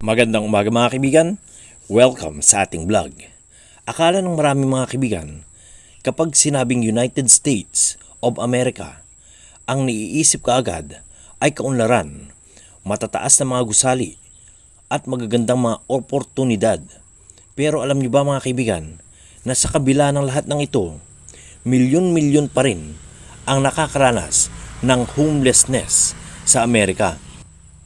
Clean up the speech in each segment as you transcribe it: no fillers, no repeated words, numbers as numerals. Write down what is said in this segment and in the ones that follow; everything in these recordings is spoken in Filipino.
Magandang umaga mga kaibigan, welcome sa ating vlog. Akala ng maraming mga kaibigan, kapag sinabing United States of America, ang naiisip kaagad ay kaunlaran, matataas na mga gusali, at magagandang mga oportunidad. Pero alam niyo ba mga kaibigan, na sa kabila ng lahat ng ito, milyon-milyon pa rin ang nakakaranas ng homelessness sa Amerika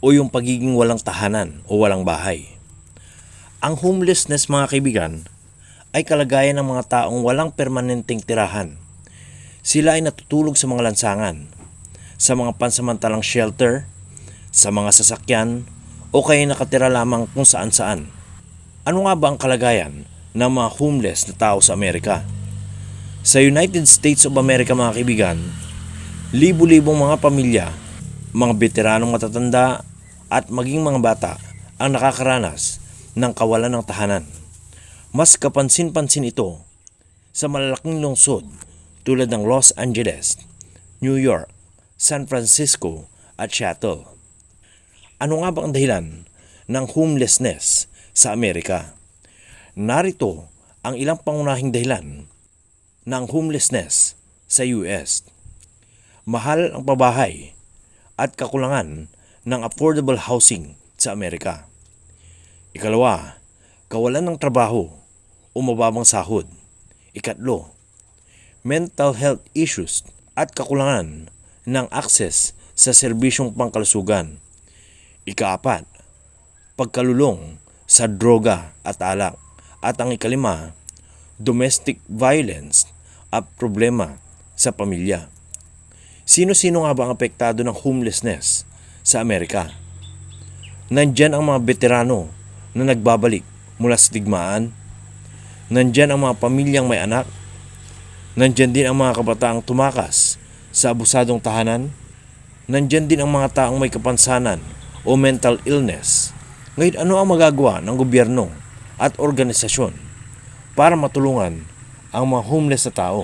o yung pagiging walang tahanan o walang bahay. Ang homelessness mga kaibigan ay kalagayan ng mga taong walang permanenteng tirahan. Sila ay natutulog sa mga lansangan, sa mga pansamantalang shelter, sa mga sasakyan o kaya nakatira lamang kung saan-saan. Ano nga ba ang kalagayan ng mga homeless na tao sa Amerika? Sa United States of America mga kaibigan, libu-libong mga pamilya, mga veteranong matatanda at maging mga bata ang nakakaranas ng kawalan ng tahanan. Mas kapansin-pansin ito sa malalaking lungsod tulad ng Los Angeles, New York, San Francisco at Seattle. Ano nga ba ang dahilan ng homelessness sa Amerika? Narito ang ilang pangunahing dahilan ng homelessness sa US. Mahal ang pabahay at kakulangan ng affordable housing sa Amerika. Ikalawa, kawalan ng trabaho o mababang sahod. Ikatlo, mental health issues at kakulangan ng access sa serbisyong pangkalusugan. Ikaapat, pagkalulong sa droga at alak. At ang ikalima, domestic violence at problema sa pamilya. Sino-sino nga ba ang apektado ng homelessness sa Amerika? Nandyan ang mga veterano na nagbabalik mula sa digmaan. Nandyan ang mga pamilyang may anak. Nandyan din ang mga kabataang tumakas sa abusadong tahanan. Nandyan din ang mga taong may kapansanan o mental illness. Ngayon, ano ang magagawa ng gobyerno at organisasyon para matulungan ang mga homeless na tao?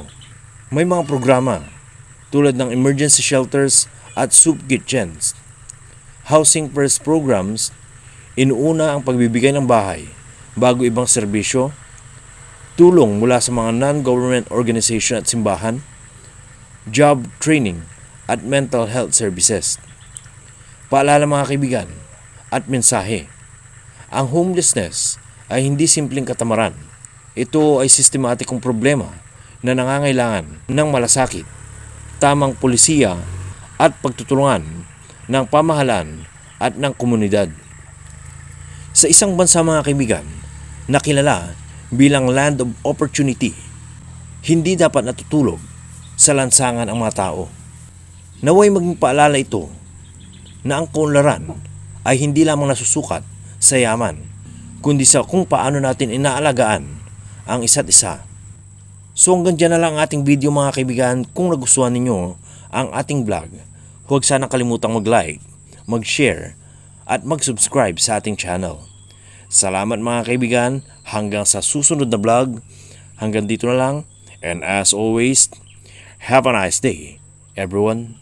May mga programa tulad ng emergency shelters at soup kitchens. Housing First programs, inuuna ang pagbibigay ng bahay bago ibang serbisyo, tulong mula sa mga non-government organization at simbahan, job training at mental health services. Paalala mga kaibigan at mensahe, ang homelessness ay hindi simpleng katamaran. Ito ay sistematikong problema na nangangailangan ng malasakit, tamang pulisiya at pagtutulungan ng pamahalaan at ng komunidad. Sa isang bansa mga kaibigan na kilala bilang land of opportunity, hindi dapat natutulog sa lansangan ang mga tao. Naway maging paalala ito na ang kaunlaran ay hindi lamang nasusukat sa yaman, kundi sa kung paano natin inaalagaan ang isa't isa. So hanggang dyan na lang ang ating video mga kaibigan. Kung nagustuhan ninyo ang ating vlog, huwag sana kalimutang mag-like, mag-share, at mag-subscribe sa ating channel. Salamat mga kaibigan, hanggang sa susunod na vlog. Hanggang dito na lang, and as always, have a nice day, everyone.